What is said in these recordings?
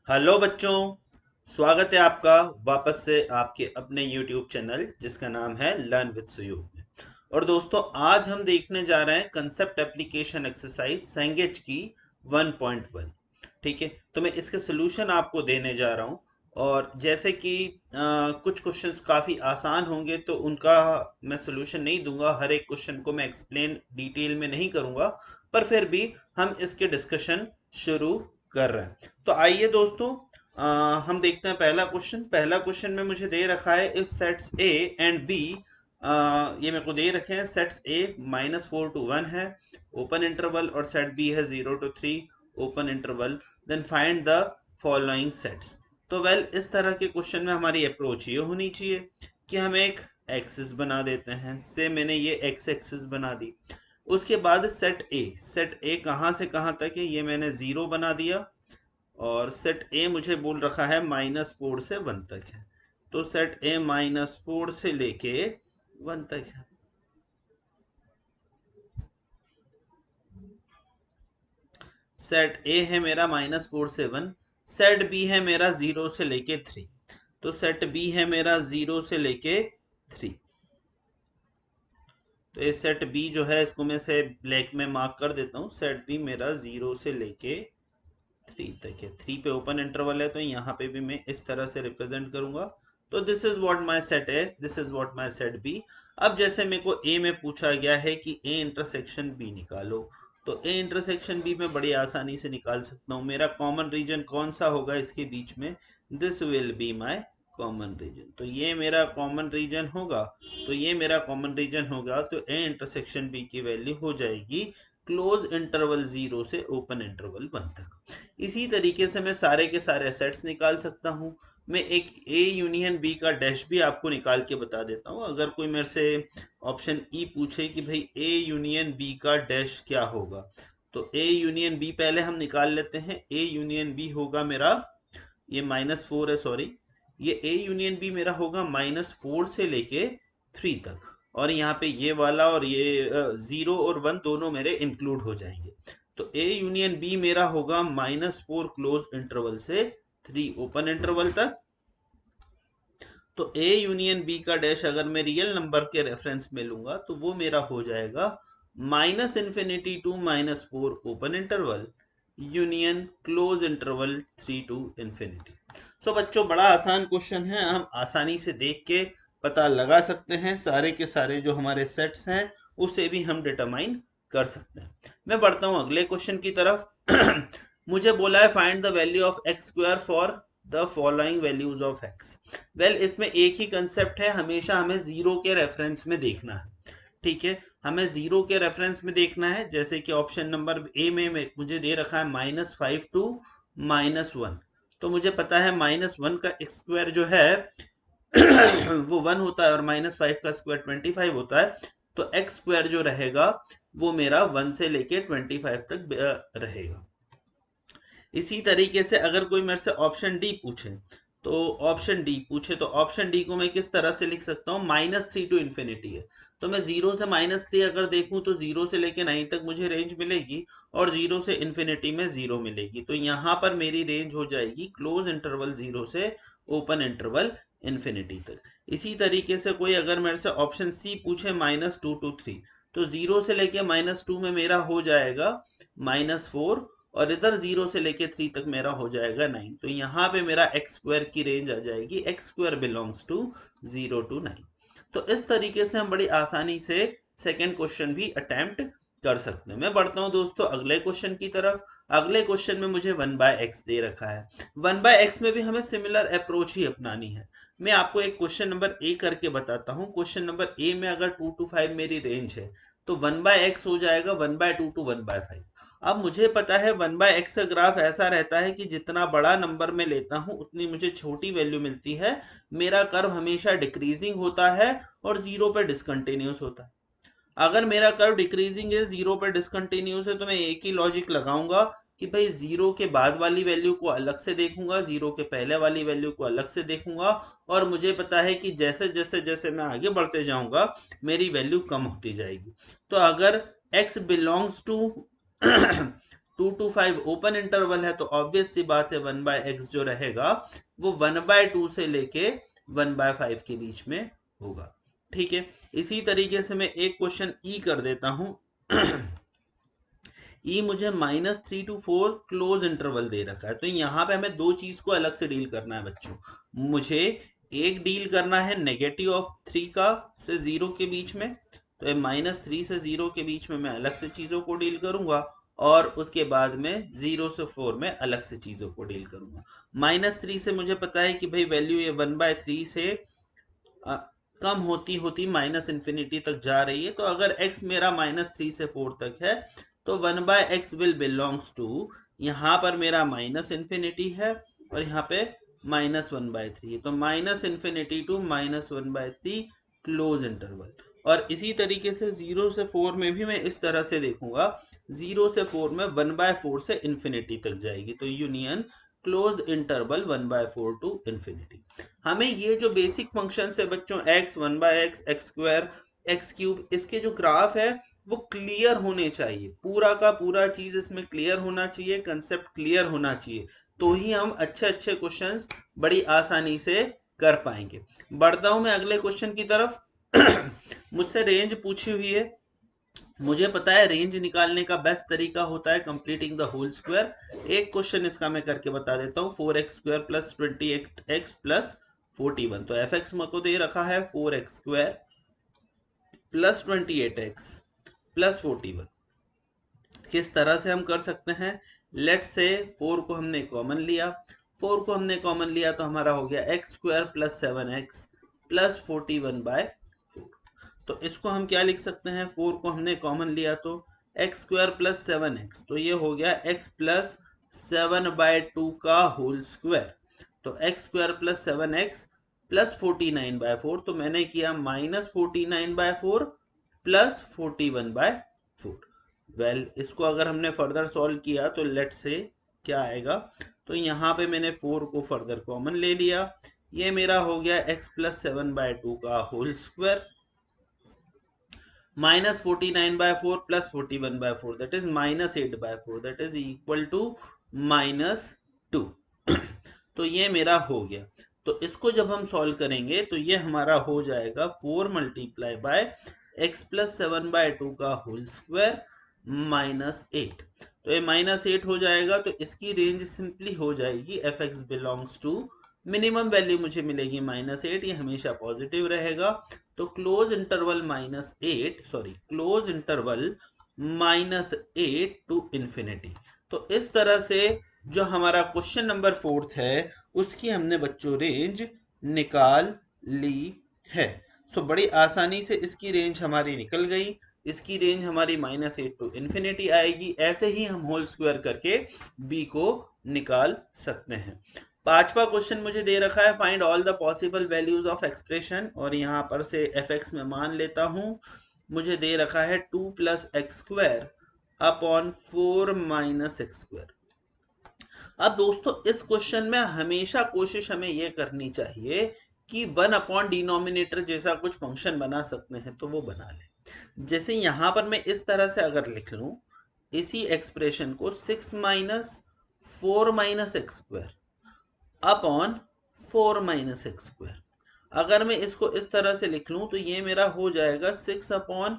Hello बच्चों, स्वागत है आपका वापस से आपके अपने YouTube चैनल जिसका नाम है लर्न विद सुयोग में। और दोस्तों, आज हम देखने जा रहे हैं कंसेप्ट एप्लीकेशन एक्सरसाइज सेंगेज की 1.1। ठीक है, तो मैं इसके सोल्यूशन आपको देने जा रहा हूँ। और जैसे कि कुछ क्वेश्चंस काफ़ी आसान होंगे तो उनका मैं सोल्यूशन नहीं दूंगा, हर एक क्वेश्चन को मैं एक्सप्लेन डिटेल में नहीं करूंगा, पर फिर भी हम इसके डिस्कशन शुरू कर रहे हैं। तो आइए दोस्तों, हम देखते हैं पहला क्वेश्चन में मुझे दे रखा है if sets A and B, ये मेरे को दे रखे हैं। सेट्स ए -4 to 1 है ओपन इंटरवल, और सेट बी है 0 to 3 open interval. Then find the following sets. तो इस तरह के क्वेश्चन में हमारी अप्रोच ये होनी चाहिए कि हम एक एक्सिस बना देते हैं। से मैंने ये एक्स एक्सिस बना दी। उसके बाद सेट ए कहाँ से कहाँ तक है, ये मैंने 0 बना दिया। और सेट ए मुझे बोल रखा है -4 से 1 तक है, तो सेट ए -4 से लेके 1 तक है। सेट ए है मेरा -4 से 1। सेट बी है मेरा 0 से लेके 3, तो सेट बी है मेरा 0 से लेके 3। तो ये सेट बी जो है इसको मैं से ब्लैक में मार्क कर देता हूँ। सेट बी मेरा 0 से लेके 3 तक है। 3 पे ओपन इंटरवल है, तो यहाँ पे भी मैं इस तरह से रिप्रेजेंट करूंगा। तो this is what my set है, this is what my set b. अब जैसे मेरे को ए में पूछा गया है कि ए इंटरसेक्शन बी निकालो, तो ए इंटरसेक्शन बी में बड़ी आसानी से निकाल सकता हूँ। मेरा कॉमन रीजन कौन सा होगा इसके बीच में, this will be my common region. तो ये मेरा कॉमन रीजन होगा, तो ए इंटरसेक्शन बी की वैल्यू हो जाएगी क्लोज इंटरवल 0 से ओपन इंटरवल 1 तक। इसी तरीके से मैं सारे के सारे सेट्स निकाल सकता हूँ। मैं एक ए यूनियन बी का डैश भी आपको निकाल के बता देता हूँ। अगर कोई मेरे से ऑप्शन ई पूछे कि भाई ए यूनियन बी का डैश क्या होगा, तो ए यूनियन बी पहले हम निकाल लेते हैं। ए यूनियन बी होगा मेरा, ये -4 है, सॉरी, ये ए यूनियन बी मेरा होगा -4 से लेके 3 तक। और यहाँ पे ये वाला और ये 0 और 1 दोनों मेरे इंक्लूड हो जाएंगे। तो ए यूनियन बी मेरा होगा -4 क्लोज इंटरवल से 3 ओपन इंटरवल तक। तो ए यूनियन बी का डैश अगर मैं रियल नंबर के रेफरेंस में लूंगा तो वो मेरा हो जाएगा -∞ to -4 open interval union close interval 3 to infinity. So बच्चों, बड़ा आसान क्वेश्चन है, हम आसानी से देख के पता लगा सकते हैं। सारे के सारे जो हमारे सेट्स हैं उसे भी हम डिटरमाइन कर सकते हैं। मैं बढ़ता हूँ अगले क्वेश्चन की तरफ। मुझे बोला है find the value of x square for the following values of x. इसमें एक ही कंसेप्ट है, हमेशा हमें जीरो के रेफरेंस में देखना है। ठीक है, हमें जीरो के रेफरेंस में देखना है। जैसे कि ऑप्शन नंबर ए में मुझे दे रखा है -5 टू -1। तो मुझे पता है -1 का स्क्वायर जो है वो 1 होता है, और -5 का स्क्वायर 25 होता है। तो एक्स स्क्वायर जो रहेगा वो मेरा 1 से लेके 25 तक रहेगा। इसी तरीके से अगर कोई मेरे से ऑप्शन डी को मैं किस तरह से लिख सकता हूँ, -3 टू इन्फिनिटी है। तो मैं 0 से -3 अगर देखूं तो 0 से लेके 9 तक मुझे रेंज मिलेगी, और 0 से इन्फिनिटी में 0 मिलेगी। तो यहाँ पर मेरी रेंज हो जाएगी क्लोज इंटरवल 0 से ओपन इंटरवल इन्फिनिटी तक। इसी तरीके से कोई अगर मेरे से ऑप्शन सी पूछे -2 टू 3, तो 0 से लेके -2 में मेरा हो जाएगा -4, और इधर 0 से लेके 3 तक मेरा हो जाएगा 9। तो यहाँ पे मेरा एक्स स्क्वायर की रेंज आ जाएगी, x square belongs to 0 to 9। तो इस तरीके से हम बड़ी आसानी से सेकेंड क्वेश्चन भी अटेम्प्ट कर सकते हैं। मैं बढ़ता हूँ दोस्तों अगले क्वेश्चन की तरफ। अगले क्वेश्चन में मुझे 1/x दे रखा है। 1/x में भी हमें सिमिलर अप्रोच ही अपनानी है। मैं आपको एक क्वेश्चन नंबर ए करके बताता हूँ। क्वेश्चन नंबर ए में अगर 2 to 5 मेरी रेंज है, तो 1/x हो जाएगा 1/2 टू 1/5। अब मुझे पता है 1/x का ग्राफ ऐसा रहता है कि जितना बड़ा नंबर मैं लेता हूं उतनी मुझे छोटी वैल्यू मिलती है। मेरा कर्व हमेशा डिक्रीजिंग होता है और 0 पे डिसकंटिन्यूस होता है। अगर मेरा कर्व डिक्रीजिंग है, 0 पे डिसकंटिन्यूस है, तो मैं एक ही लॉजिक लगाऊंगा कि भाई 0 के बाद वाली वैल्यू को अलग से देखूंगा, 0 के पहले वाली वैल्यू को अलग से देखूंगा। और मुझे पता है कि जैसे जैसे जैसे मैं आगे बढ़ते जाऊंगा मेरी वैल्यू कम होती जाएगी। तो अगर x belongs to 2 to 5 open interval है, तो ऑब्वियस सी बात है 1/x जो रहेगा वो 1/2 से लेके 1/5 के बीच में होगा। ठीक है, इसी तरीके से मैं एक क्वेश्चन ई कर देता हूं। ई मुझे -3 to 4 क्लोज इंटरवल दे रखा है, तो यहाँ पे हमें दो चीज को अलग से डील करना है बच्चों। मुझे एक डील करना है -3 का से 0 के बीच में, तो ये -3 से 0 के बीच में मैं अलग से चीजों को डील करूंगा, और उसके बाद में 0 से 4 में अलग से चीजों को डील करूंगा। -3 से मुझे पता है कि भाई वैल्यू ये 1/3 से कम होती होती -इन्फिनिटी तक जा रही है, तो अगर x मेरा -3 से 4 तक है तो 1/x विल बिलोंग्स टू, यहाँ पर मेरा -इन्फिनिटी है और यहाँ पे -1/3, तो -इन्फिनिटी टू -1/3 क्लोज इंटरवल। और इसी तरीके से 0 से 4 में भी मैं इस तरह से देखूंगा, 0 से 4 में 1/4 से इन्फिनिटी तक जाएगी, तो union close interval 1/4 to infinity. हमें ये जो बेसिक फंक्शन है बच्चों, x 1/x, x square, x cube, इसके जो ग्राफ है वो क्लियर होने चाहिए, पूरा का पूरा चीज इसमें क्लियर होना चाहिए, कंसेप्ट क्लियर होना चाहिए, तो ही हम अच्छे अच्छे क्वेश्चंस बड़ी आसानी से कर पाएंगे। बढ़ता हूं मैं अगले क्वेश्चन की तरफ। मुझसे रेंज पूछी हुई है, मुझे पता है रेंज निकालने का बेस्ट तरीका होता है कंप्लीटिंग द होल स्क्वायर। एक क्वेश्चन इसका मैं करके बता देता हूँ, 4x square plus 28x plus 41, तो fx को दे रखा है 4x square plus 28x plus 41। किस तरह से हम कर सकते हैं, लेट्स से 4 को हमने कॉमन लिया, 4 को हमने कॉमन लिया तो हमारा हो गया x square plus 7x plus 41/4। तो इसको हम क्या लिख सकते हैं, 4 को हमने कॉमन लिया तो x स्क्वायर प्लस 7x, तो ये हो गया x प्लस 7/2 का होल स्क्वायर, तो x square plus 7x plus 49/4, तो मैंने किया -49/4 प्लस 41/4। वेल, इसको अगर हमने फर्दर सॉल्व किया तो लेट्स से क्या आएगा, तो यहाँ पे मैंने 4 को फर्दर कॉमन ले लिया, ये मेरा हो गया x प्लस 7/2 का whole square -49/4 plus 41/4, that is -8/4, that is equal to -2। तो ये मेरा हो गया, तो इसको जब हम सॉल्व करेंगे तो ये हमारा हो जाएगा 4 मल्टीप्लाई बाय x प्लस 7/2 का होल स्क्वायर -8, तो ये -8 हो जाएगा, तो इसकी रेंज सिंपली हो जाएगी fx belongs to, minimum value मुझे मिलेगी -8, ये हमेशा पॉजिटिव रहेगा, तो close interval close interval -8 to infinity. तो इस तरह से जो हमारा क्वेश्चन नंबर 4 है उसकी हमने बच्चों रेंज निकाल ली है। सो बड़ी आसानी से इसकी रेंज हमारी निकल गई, इसकी रेंज हमारी -8 टू इन्फिनिटी आएगी। ऐसे ही हम होल स्क्वायर करके b को निकाल सकते हैं। पांचवा क्वेश्चन मुझे दे रखा है, find all the possible values of expression, और यहाँ पर से fx में मान लेता हूँ, मुझे दे रखा है 2 plus x square upon 4 minus x square. अब दोस्तों इस क्वेश्चन में हमेशा कोशिश हमें यह करनी चाहिए कि 1 अपॉन डिनोमिनेटर जैसा कुछ फंक्शन बना सकते हैं तो वो बना ले। जैसे यहाँ पर मैं इस तरह से अगर लिख लूं इसी एक्सप्रेशन को 6 minus 4 minus x square upon 4 minus x square, अगर मैं इसको इस तरह से लिख लूं तो ये मेरा हो जाएगा 6 upon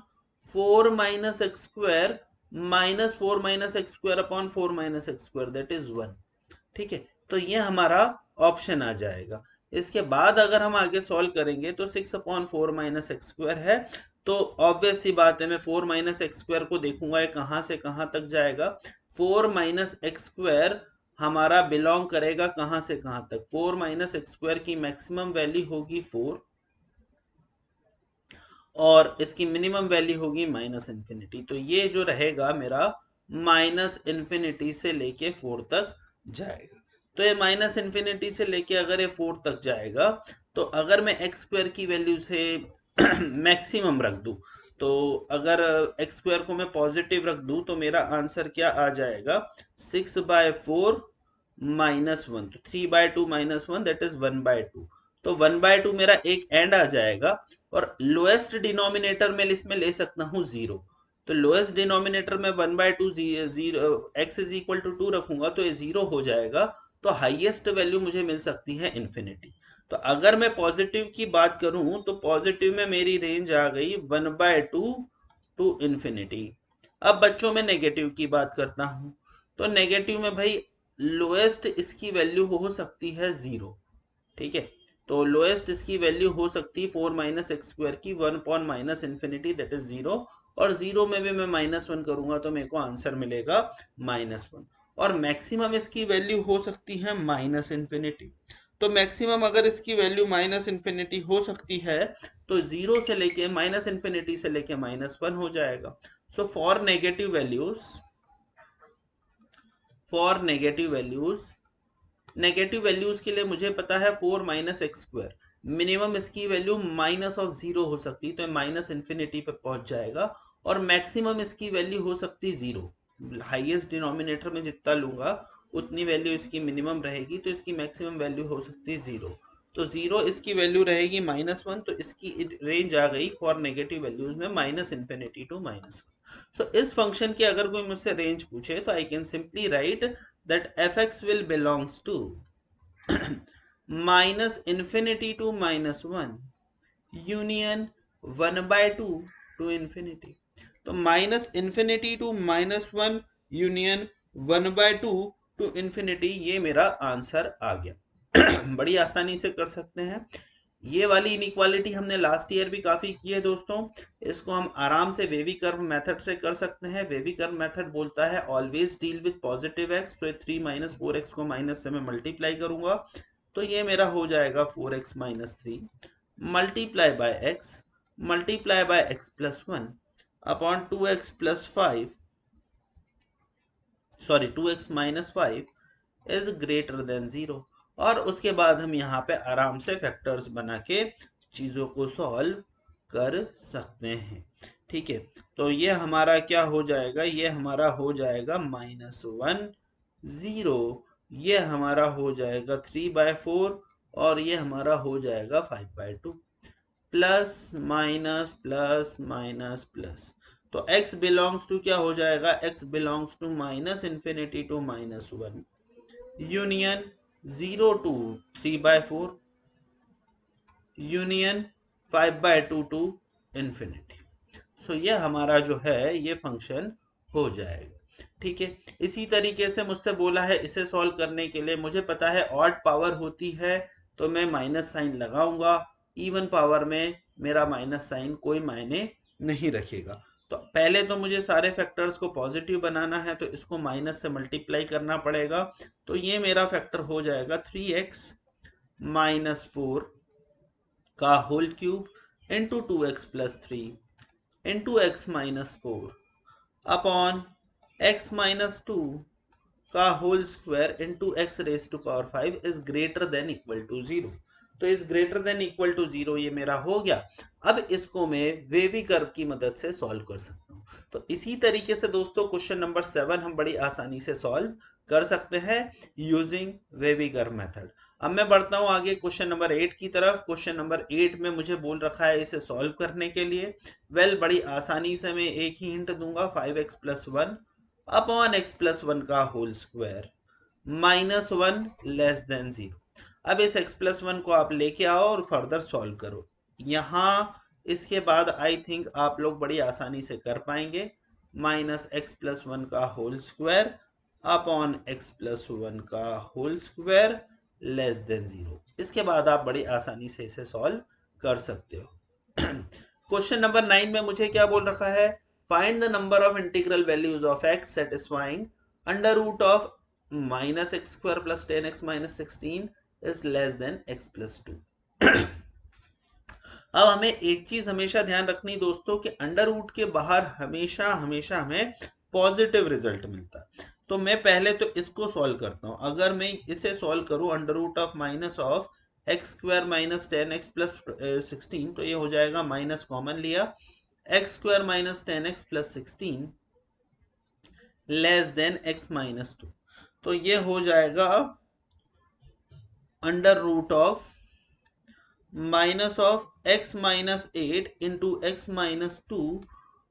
4 minus x square minus 4 minus x square upon 4 minus x square, that is 1। ठीक है, तो ये हमारा ऑप्शन आ जाएगा। इसके बाद अगर हम आगे सॉल्व करेंगे तो 6 अपॉन 4 माइनस एक्स स्क्वायर है, तो ऑब्वियस सी बात है मैं 4 माइनस एक्स स्क्वायर को देखूंगा ये कहां से कहां तक जाएगा। 4 माइनस एक्स स्क्वायर हमारा बिलोंग करेगा कहां से कहां तक, 4 माइनस एक्स स्क्वायर की मैक्सिमम वैल्यू होगी 4 और इसकी मिनिमम वैल्यू होगी -इन्फिनिटी, तो ये जो रहेगा मेरा -इन्फिनिटी से लेके 4 तक जाएगा। तो ये -इन्फिनिटी से लेके अगर ये 4 तक जाएगा तो अगर मैं एक्स स्क्वायर की वैल्यू से मैक्सिमम रख दूं, तो अगर एक्स स्क्वायर को मैं पॉजिटिव रख दूं तो मेरा आंसर क्या आ जाएगा 6/4 -1, तो 3/2 -1 दैट इज 1/2, तो 1/2 मेरा एक एंड आ जाएगा और लोएस्ट डिनोमिनेटर में इसमें ले सकता हूं 0, तो लोएस्ट डिनोमिनेटर में 1/2 x इज इक्वल टू 2 रखूंगा तो ये 0 हो जाएगा, तो हाईएस्ट वैल्यू मुझे मिल सकती है इन्फिनिटी। तो अगर मैं पॉजिटिव की बात करूं तो पॉजिटिव में मेरी रेंज आ गई 1/2 टू इन्फिनिटी। अब बच्चों में नेगेटिव की बात करता हूं, तो नेगेटिव में भाई लोएस्ट इसकी वैल्यू हो सकती है 0, ठीक है। तो लोएस्ट इसकी वैल्यू हो सकती है 4 माइनस एक्स स्क्वायर की 1 upon minus infinity that is 0, और 0 में भी मैं -1 करूंगा तो मेरे को आंसर मिलेगा -1। और मैक्सिमम इसकी वैल्यू हो सकती है माइनस इन्फिनिटी। तो मैक्सिमम अगर इसकी वैल्यू माइनस इन्फिनिटी हो सकती है तो 0 से लेके माइनस इन्फिनिटी से लेके -1 हो जाएगा। सो फॉर नेगेटिव वैल्यूज के लिए मुझे पता है 4 माइनस एक्स स्क्वायर, मिनिमम इसकी वैल्यू -0 हो सकती है, तो माइनस इन्फिनिटी पे पहुंच जाएगा। और मैक्सिमम इसकी वैल्यू हो सकती है 0, हाईएस्ट डिनोमिनेटर में जितना लूंगा उतनी वैल्यू इसकी मिनिमम रहेगी, तो इसकी मैक्सिमम वैल्यू हो सकती है 0। तो 0 इसकी वैल्यू रहेगी -1, तो इसकी रेंज आ गई फॉर नेगेटिव वैल्यूज में माइनस इन्फिनिटी टू -1। सो इस फंक्शन की अगर कोई मुझसे रेंज पूछे तो I can simply write that fx will belongs to minus infinity to -1 union 1/2 to infinity. तो minus infinity to -1 union 1/2 to infinity, ये मेरा आंसर आ गया। बड़ी आसानी से कर सकते हैं। ये वाली इनइक्वालिटी हमने लास्ट ईयर भी काफी की है दोस्तों। इसको हम आराम से वेवी कर्व मेथड से कर सकते हैं। वेवी कर्व मेथड बोलता है always deal with positive x, तो 3 - 4x को माइनस से मैं मल्टीप्लाई करूंगा, तो ये मेरा हो जाएगा 4x - 3 multiply by x plus 1 upon 2x plus 5, sorry 2x - 5 is greater then 0। और उसके बाद हम यहाँ पे आराम से फैक्टर्स बना के चीजों को सॉल्व कर सकते हैं, ठीक है। तो ये हमारा क्या हो जाएगा, ये हमारा हो जाएगा -1 0, ये हमारा हो जाएगा 3/4, और ये हमारा हो जाएगा 5/2, plus minus plus minus plus. तो x बिलोंग्स टू क्या हो जाएगा, x belongs to minus infinity to -1 union 0 to 3/4 union 5/2 to infinity. So ये हमारा जो है ये फंक्शन हो जाएगा, ठीक है। इसी तरीके से मुझसे बोला है इसे सॉल्व करने के लिए, मुझे पता है ऑड पावर होती है तो मैं माइनस साइन लगाऊंगा, इवन पावर में मेरा माइनस साइन कोई मायने नहीं रखेगा। तो पहले तो मुझे सारे फैक्टर्स को पॉजिटिव बनाना है, तो इसको माइनस से मल्टीप्लाई करना पड़ेगा। तो ये मेरा फैक्टर हो जाएगा 3x - 4 का whole cube into 2x plus 3 into x - 4 upon x - 2 का whole square into x raise to power 5 is greater than equal to 0। तो इस ग्रेटर देन इक्वल टू 0 ये मेरा हो गया। अब इसको मैं वेवी कर्व की मदद से सॉल्व कर सकता हूँ। तो इसी तरीके से दोस्तों क्वेश्चन नंबर 7 हम बड़ी आसानी से सॉल्व कर सकते हैं यूजिंग वेवी कर्व मेथड। अब मैं बढ़ता हूँ आगे क्वेश्चन नंबर 8 की तरफ। क्वेश्चन नंबर 8 में मुझे बोल रखा है इसे सॉल्व करने के लिए। बड़ी आसानी से मैं एक ही हिंट दूंगा, 5x + 1 अपॉन x + 1 का होल स्क्वायर -1 लेस देन 0। अब इस x + 1 को आप लेके आओ और फर्दर सॉल्व करो। यहाँ इसके बाद आई थिंक आप लोग बड़ी आसानी से कर पाएंगे। -x + 1 का होल स्क्वायर अपॉन x + 1 का होल स्क्वायर लेस देन 0। इसके बाद आप बड़ी आसानी से इसे सॉल्व कर सकते हो। क्वेश्चन नंबर 9 में मुझे क्या बोल रखा है, find the number of integral values of x satisfying under root of -x² + 10x - 16 is less than x + 2। अब हमें एक चीज हमेशा ध्यान रखनी दोस्तों कि अंडर रूट के बाहर हमेशा हमेशा हमें पॉजिटिव रिजल्ट मिलता है। तो मैं पहले तो इसको सॉल्व करता हूं। अगर मैं इसे सॉल्व करूं under root of -x² - 10x + 16, तो ये हो जाएगा, माइनस कॉमन लिया, x² - 10x + 16 less than x - 2। तो ये हो जाएगा under root of -x - 8 into x - 2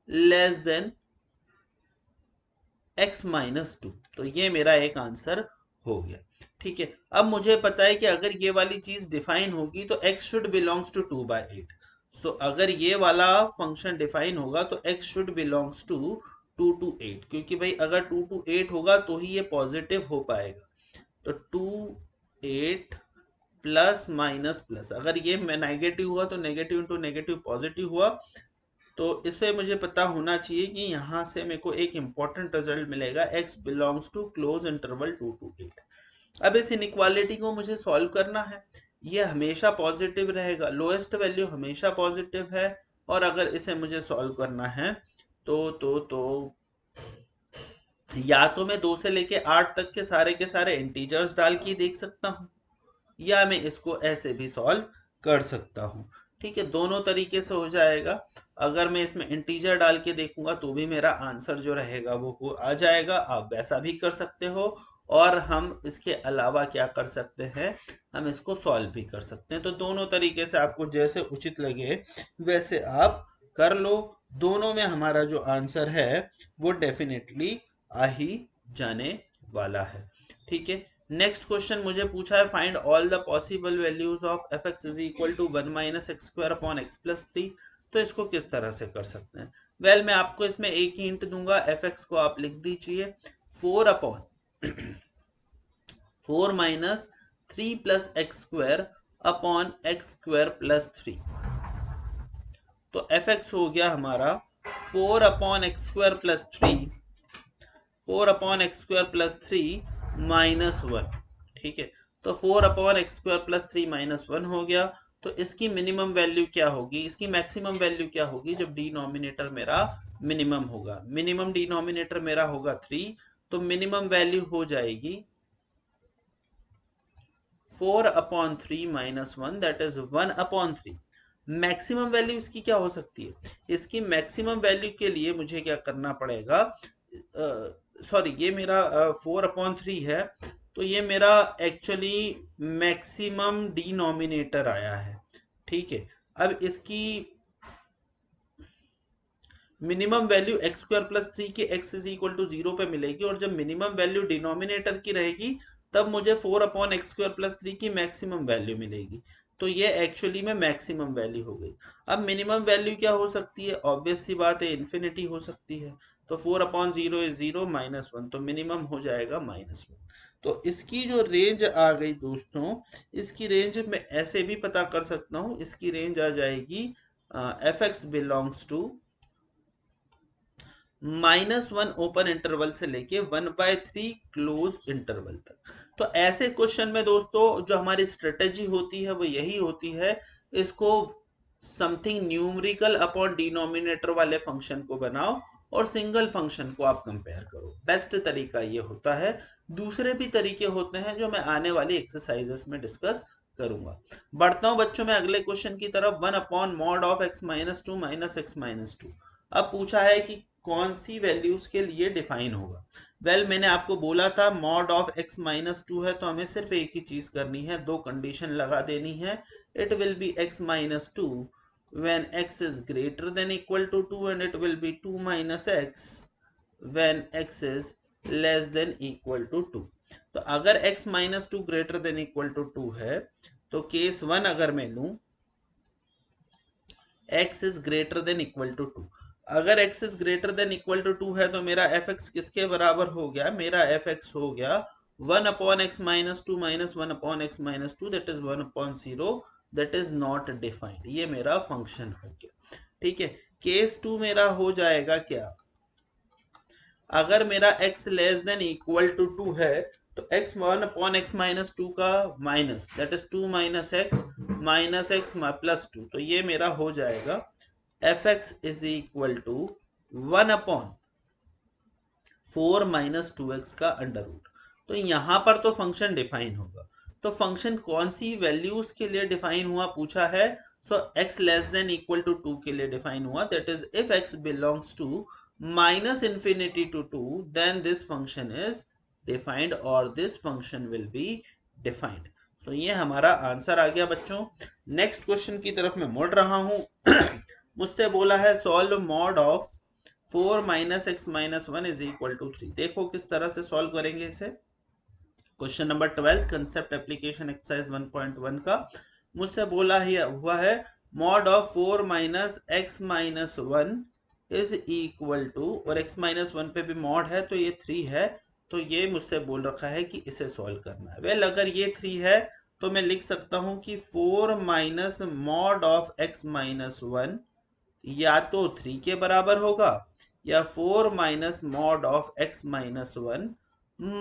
less than x minus two. तो ये मेरा एक आंसर हो गया। ठीक है, अब मुझे पता है कि अगर ये वाली चीज डिफाइन होगी तो x should belongs to 2/8। So अगर ये वाला फंक्शन डिफाइन होगा तो x should belongs to 2 to 8, क्योंकि भाई अगर 2 to 8 होगा तो ही ये पॉजिटिव हो पाएगा। तो 2 8 प्लस माइनस प्लस, अगर ये नेगेटिव हुआ तो नेगेटिव इंटू नेगेटिव पॉजिटिव हुआ। तो इससे मुझे पता होना चाहिए कि यहाँ से मेरे को एक इंपॉर्टेंट रिजल्ट मिलेगा, x belongs to close interval 2 to 8। अब इस इनइक्वालिटी को मुझे सॉल्व करना है। ये हमेशा पॉजिटिव रहेगा, लोएस्ट वैल्यू हमेशा पॉजिटिव है। और अगर इसे मुझे सॉल्व करना है तो या तो मैं 2 से लेके 8 तक के सारे इंटीजर्स डाल के देख सकता हूँ, या मैं इसको ऐसे भी सॉल्व कर सकता हूँ। ठीक है, दोनों तरीके से हो जाएगा। अगर मैं इसमें इंटीजर डाल के देखूंगा तो भी मेरा आंसर जो रहेगा वो आ जाएगा। आप वैसा भी कर सकते हो, और हम इसके अलावा क्या कर सकते हैं, हम इसको सॉल्व भी कर सकते हैं। तो दोनों तरीके से आपको जैसे उचित लगे वैसे आप कर लो। दोनों में हमारा जो आंसर है वो डेफिनेटली आ ही जाने वाला है। ठीक है, नेक्स्ट क्वेश्चन मुझे पूछा है, find all the possible values of f x is equal to 1 minus x square upon x plus 3। तो इसको किस तरह से कर सकते हैं? वेल, मैं आपको इसमें एक ही हिंट दूंगा, एफ एक्स को आप लिख दीजिए 4 upon 4 minus 3 plus x square upon x square plus 3। तो एफ एक्स हो गया हमारा 4 upon x square plus 3, 4 upon x square plus 3 minus 1। ठीक है, तो 4 upon x square plus 3 minus 1 हो गया। तो इसकी मिनिमम वैल्यू क्या होगी, इसकी मैक्सिमम वैल्यू क्या होगी जब डिनोमिनेटर मेरा मिनिमम होगा? मिनिमम डिनोमिनेटर मेरा होगा 3, तो मिनिमम वैल्यू हो जाएगी 4 upon 3 minus 1, that is 1 upon 3। Maximum value इसकी क्या हो सकती है? इसकी मैक्सिमम वैल्यू के लिए मुझे क्या करना पड़ेगा, सॉरी ये मेरा 4 अपॉन 3 है, तो ये मेरा एक्चुअली मैक्सिमम डिनोमिनेटर आया है। ठीक है, अब इसकी minimum value x square plus 3 के एक्स इज इक्वल टू 0 पे मिलेगी, और जब मिनिमम वैल्यू डिनोमिनेटर की रहेगी तब मुझे 4 अपॉन एक्स स्क्वायर प्लस 3 की मैक्सिमम वैल्यू मिलेगी। तो ये एक्चुअली में मैक्सिमम वैल्यू हो गई। अब मिनिमम वैल्यू क्या हो सकती है? ऑब्वियस सी बात है, इन्फिनिटी हो सकती है। तो 4 अपॉन 0 इज 0 माइनस 1, तो मिनिमम हो जाएगा माइनस 1। तो इसकी जो रेंज आ गई दोस्तों, इसकी रेंज मैं ऐसे भी पता कर सकता हूँ, इसकी रेंज आ जाएगी f x belongs to -1 open interval से लेके 1/3 क्लोज इंटरवल तक। तो ऐसे क्वेश्चन में दोस्तों जो हमारी स्ट्रेटेजी होती है वो यही होती है, इसको समथिंग न्यूमरिकल अपॉन डिनोमिनेटर वाले फंक्शन को बनाओ और सिंगल फंक्शन को आप कंपेयर करो। बेस्ट तरीका ये होता है। दूसरे भी तरीके होते हैं जो मैं आने वाली एक्सरसाइजेस में डिस्कस करूंगा। बढ़ता हूं बच्चों में अगले क्वेश्चन की तरफ। 1 upon mod of x minus 2 minus x minus 2। अब पूछा है कि कौन सी वैल्यूज के लिए डिफाइन होगा। वेल, मैंने आपको बोला था मॉड ऑफ x माइनस 2 है तो हमें सिर्फ एक ही चीज करनी है, दो कंडीशन लगा देनी है। It will be x minus 2 when x is greater than equal to 2, and it will be 2 minus x when x is less than equal to 2। तो अगर x minus 2 greater than equal to 2 है तो case 1 अगर मैं लूं, x is greater than equal to 2। अगर x is greater than equal to 2 है तो मेरा fx किसके बराबर हो गया? मेरा fx हो गया 1 upon x minus 2 minus 1 upon x minus 2, that is 1 upon 0, that is not defined. ये मेरा फंक्शन हो गया। ठीक है, केस 2 मेरा हो जाएगा क्या? अगर मेरा x less than equal to 2 है तो x 1 अपॉन एक्स माइनस 2 का minus, that is 2 minus x plus 2। तो ये मेरा हो जाएगा f x is equal to 1 upon 4 minus 2x का अंडर रूट। तो यहां पर तो फंक्शन डिफाइन होगा। तो फंक्शन कौन सी वैल्यूज के लिए डिफाइन हुआ पूछा है? So x less than equal to 2 के लिए डिफाइन हुआ, that is if x belongs to minus infinity to 2 then this function is defined और this function will be defined. So ये हमारा आंसर आ गया बच्चों। नेक्स्ट क्वेश्चन की तरफ मैं मुड़ रहा हूं। मुझसे बोला है solve mod of 4 minus x minus 1 is equal to 3। देखो किस तरह से सॉल्व करेंगे इसे। Question number 12 concept application exercise 1.1 का मुझसे बोला ही हुआ है mod of 4 minus x minus 1 is equal to, और x माइनस 1 पे भी मॉड है तो ये 3 है, तो ये मुझसे बोल रखा है कि इसे सॉल्व करना है। वेल अगर ये 3 है तो मैं लिख सकता हूं कि 4 minus mod of x minus 1 या तो 3 के बराबर होगा या 4 minus mod of x minus 1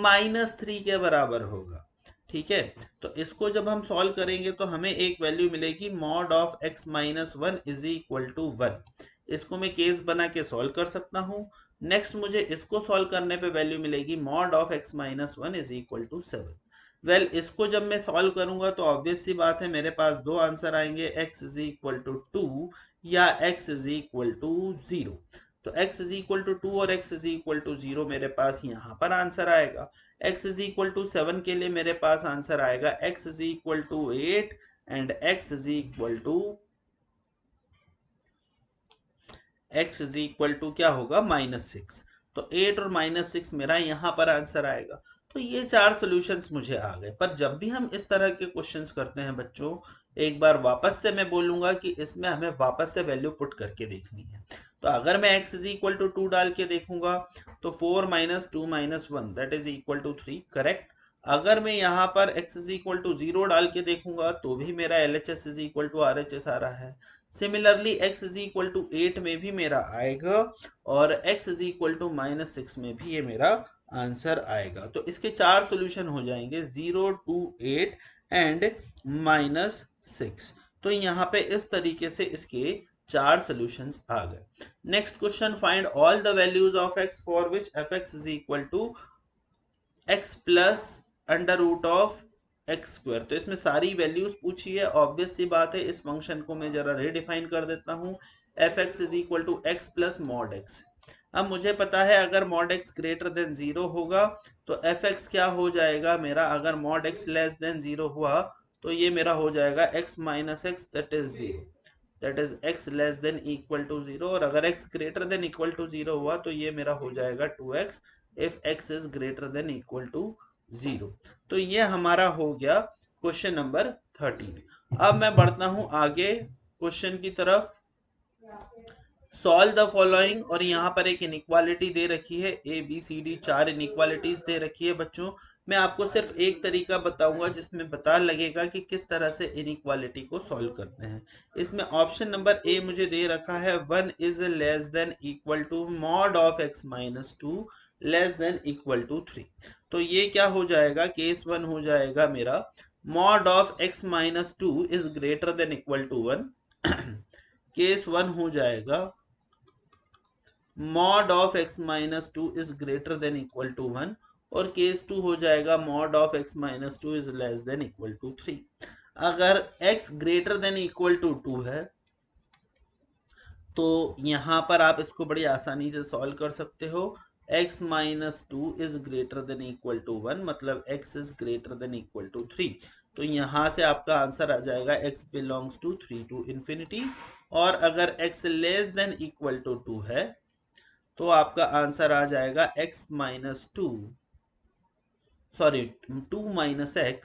minus 3 के बराबर होगा। ठीक है, तो इसको जब हम सॉल्व करेंगे तो हमें एक वैल्यू मिलेगी mod of x minus 1 is equal to 1। इसको मैं केस बना के सॉल्व कर सकता हूँ। नेक्स्ट मुझे इसको सॉल्व करने पे वैल्यू मिलेगी mod of x minus 1 is equal to 7। Well इसको जब मैं सॉल्व करूंगा तो ऑब्वियस सी बात है मेरे पास दो आंसर आएंगे, x इज इक्वल टू 2 या x इज इक्वल टू 0। तो x इज इक्वल टू 2 और x इज इक्वल टू 0 मेरे पास यहाँ पर आंसर आएगा। x इज इक्वल टू 7 के लिए मेरे पास आंसर आएगा x is equal to 8 and x is equal to क्या होगा -6। तो 8 और -6 मेरा यहाँ पर आंसर आएगा। तो ये चार सॉल्यूशंस मुझे आ गए। पर जब भी हम इस तरह के क्वेश्चंस करते हैं बच्चों, एक बार वापस से मैं बोलूंगा कि इसमें हमें वापस से वैल्यू पुट करके देखनी है। तो अगर मैं x इज इक्वल टू 2 डाल के देखूंगा तो 4 minus 2 minus 1 that is equal to 3, correct. अगर मैं यहाँ पर x इज इक्वल टू 0 डाल के देखूंगा तो भी मेरा LHS is equal to RHS आ रहा है। Similarly x is equal to 8 में भी मेरा आएगा और x इज इक्वल टू -6 में भी ये मेरा आंसर आएगा। तो इसके चार सॉल्यूशन हो जाएंगे 0 2 8 एंड -6। तो यहाँ पे इस तरीके से इसके चार सॉल्यूशंस आ गए। Next question, find all the values of x for which f(x) is equal to x plus under root of x square. तो इसमें सारी वैल्यूज पूछी है, ऑब्वियस सी बात है। इस फंक्शन को मैं जरा रीडिफाइन कर देता हूँ, f(x) is equal to x plus mod x। अब मुझे पता है अगर मॉड x ग्रेटर देन 0 होगा तो f(x) क्या हो जाएगा मेरा, अगर मॉड x लेस देन 0 हुआ तो ये मेरा हो जाएगा x minus x that is 0, that is x less than equal to 0। और अगर x greater than equal to 0 हुआ तो ये मेरा हो जाएगा 2x if x is greater than equal to 0। तो ये हमारा हो गया क्वेश्चन नंबर 13। अब मैं बढ़ता हूं आगे क्वेश्चन की तरफ। सॉल्व द फॉलोइंग, और यहाँ पर एक इनइक्वालिटी दे रखी है ABCD, चार इनइक्वालिटीज दे रखी है बच्चों। मैं आपको सिर्फ एक तरीका बताऊंगा जिसमें पता लगेगा कि किस तरह से इनइक्वालिटी को सॉल्व करते हैं। इसमें ऑप्शन नंबर ए मुझे दे रखा है 1 is less than equal to mod of x minus 2 less than equal to 3। तो ये क्या हो जाएगा, केस 1 हो जाएगा मेरा mod of x minus 2 is greater than equal to 1। Case 1 हो जाएगा mod of x minus 2 is greater than equal to 1, और केस 2 हो जाएगा mod of x minus 2 is less than equal to 3। अगर x greater than equal to 2 है तो यहां पर आप इसको बड़ी आसानी से सॉल्व कर सकते हो। x minus 2 is greater than equal to 1 मतलब x is greater than equal to 3। तो यहां से आपका आंसर आ जाएगा x belongs to 3 to infinity. और अगर x less than equal to 2 है तो आपका आंसर आ जाएगा x minus 2 minus x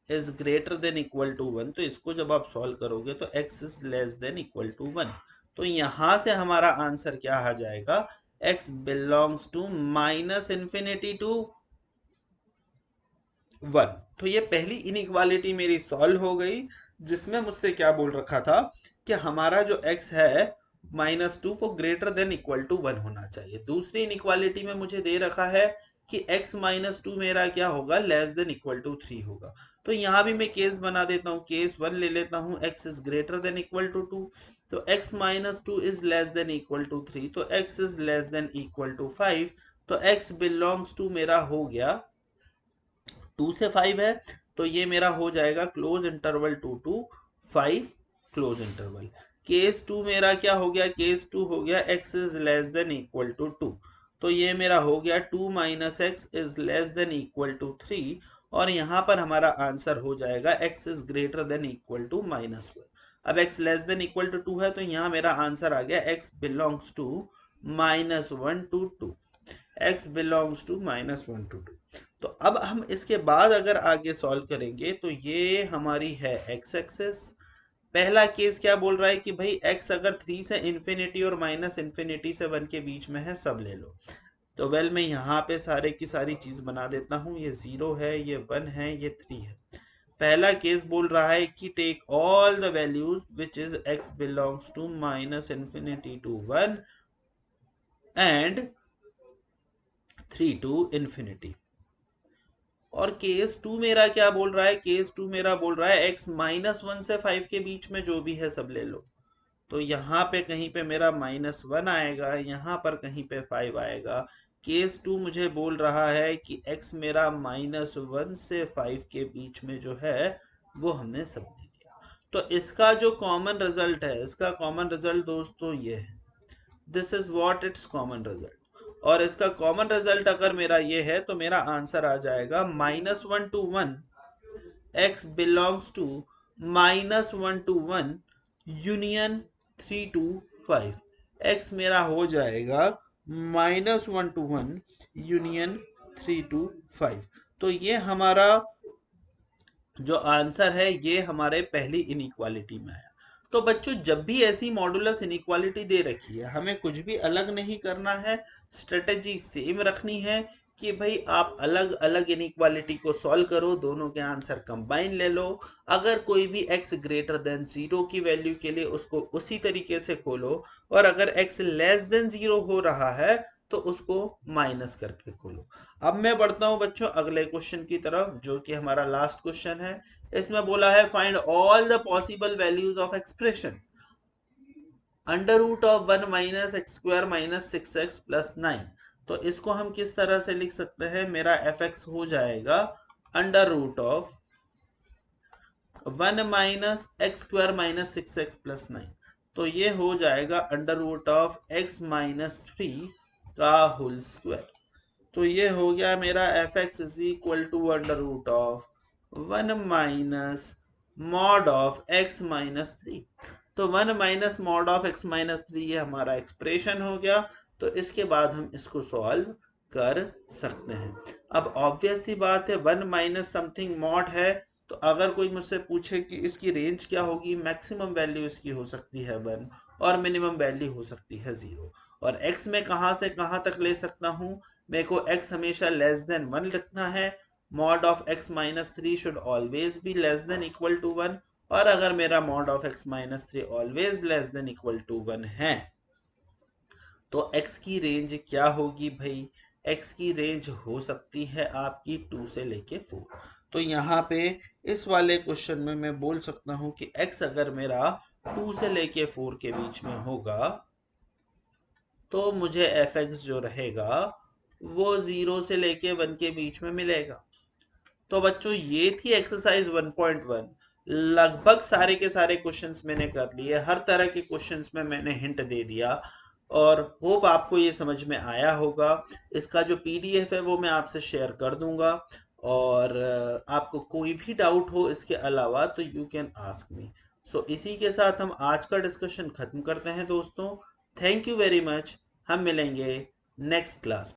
is greater than equal to 1। तो इसको जब आप सॉल्व करोगे तो x is less than equal to 1। तो यहां से हमारा आंसर क्या आ जाएगा, x belongs to minus infinity to 1। तो ये पहली इनइक्वालिटी मेरी सॉल्व हो गई, जिसमें मुझसे क्या बोल रखा था कि हमारा जो x है -2 वो ग्रेटर देन इक्वल टू 1 होना चाहिए। दूसरी इनइक्वालिटी में मुझे दे रखा है कि x -2 मेरा क्या होगा, लेस देन इक्वल टू 3 होगा। तो यहाँ भी मैं केस बना देता हूँ, केस 1 ले लेता हूँ, x is greater than equal to 2। तो x -2 is less than equal to 3, तो x is less than equal to 5। तो x बिलोंग्स टू मेरा हो गया 2 से 5 है, तो ये मेरा हो जाएगा close interval 2 to 5 close interval. Case 2 मेरा क्या हो गया, केस 2 हो गया x is less than equal to 2। तो ये मेरा हो गया 2 minus x is less than equal to 3, और यहाँ पर हमारा आंसर हो जाएगा x is greater than equal to -1। अब x less than equal to 2 है, तो यहाँ मेरा आंसर आ गया x belongs to -1 to 2, x belongs to -1 to 2। तो अब हम इसके बाद अगर आगे सॉल्व करेंगे तो ये हमारी है x एक्सेस। पहला केस क्या बोल रहा है कि भाई x अगर 3 से इन्फिनिटी और -इन्फिनिटी से 1 के बीच में है सब ले लो। तो वेल मैं यहाँ पे सारे की सारी चीज बना देता हूँ, ये 0 है, ये 1 है, ये 3 है। पहला केस बोल रहा है कि take all the values which is x belongs to -infinity to 1 and 3 to infinity. और केस 2 मेरा क्या बोल रहा है, केस 2 मेरा बोल रहा है x -1 से 5 के बीच में जो भी है सब ले लो। तो यहाँ पे कहीं पे मेरा -1 आएगा, यहाँ पर कहीं पे 5 आएगा। केस 2 मुझे बोल रहा है कि x मेरा -1 से 5 के बीच में जो है वो हमने सब ले लिया। तो इसका जो कॉमन रिजल्ट है, इसका कॉमन रिजल्ट दोस्तों ये है, this is what it's common result. और इसका कॉमन रिजल्ट अगर मेरा ये है तो मेरा आंसर आ जाएगा -1 to 1 x belongs to -1 to 1 union 3 to 5। x मेरा हो जाएगा -1 to 1 यूनियन 3 to 5। तो ये हमारा जो आंसर है ये हमारे पहली इनइक्वालिटी में आया। तो बच्चों जब भी ऐसी मॉडुलस इनइक्वालिटी दे रखी है, हमें कुछ भी अलग नहीं करना है, स्ट्रेटेजी सेम रखनी है कि भाई आप अलग अलग इनइक्वालिटी को सॉल्व करो, दोनों के आंसर कंबाइन ले लो। अगर कोई भी x ग्रेटर देन 0 की वैल्यू के लिए उसको उसी तरीके से खोलो, और अगर x लेस देन 0 हो रहा है तो उसको माइनस करके खोलो। अब मैं बढ़ता हूं बच्चों अगले क्वेश्चन की तरफ, जो कि हमारा लास्ट क्वेश्चन है। इसमें बोला है find all the possible values of expression under root of 1 minus x square minus 6x plus 9। तो इसको हम किस तरह से लिख सकते हैं, मेरा fx हो जाएगा under root of 1 minus x square minus 6x plus 9। तो ये हो जाएगा under root of x minus 3 का होल स्क्वायर। तो ये हो गया मेरा fx is equal to under root of 1 minus mod of x minus 3। तो 1 minus mod of x minus 3 ये हमारा एक्सप्रेशन हो गया। तो इसके बाद हम इसको सॉल्व कर सकते हैं। अब ऑब्वियस सी बात है 1 माइनस समथिंग मॉड है, तो अगर कोई मुझसे पूछे कि इसकी रेंज क्या होगी, मैक्सिमम वैल्यू इसकी हो सकती है 1 और मिनिमम वैल्यू हो सकती है 0। और x में कहां से कहां तक ले सकता हूं, मेरे को x हमेशा लेस देन 1 लिखना है। Mod of x minus 3 should always be less than equal to 1। और अगर मेरा mod of x minus 3 always less than equal to 1 है तो x की रेंज क्या होगी भाई, x की रेंज हो सकती है आपकी 2 से लेके 4। तो यहाँ पे इस वाले क्वेश्चन में मैं बोल सकता हूं कि x अगर मेरा 2 से लेके 4 के बीच में होगा तो मुझे fx जो रहेगा वो 0 से लेके 1 के बीच में मिलेगा। तो बच्चों ये थी एक्सरसाइज 1.1। लगभग सारे के सारे क्वेश्चंस मैंने कर लिए, हर तरह के क्वेश्चंस में मैंने हिंट दे दिया, और होप आपको ये समझ में आया होगा। इसका जो पीडीएफ है वो मैं आपसे शेयर कर दूंगा, और आपको कोई भी डाउट हो इसके अलावा तो यू कैन आस्क मी। सो इसी के साथ हम आज का डिस्कशन खत्म करते हैं दोस्तों। Thank you very much. हम मिलेंगे नेक्स्ट क्लास।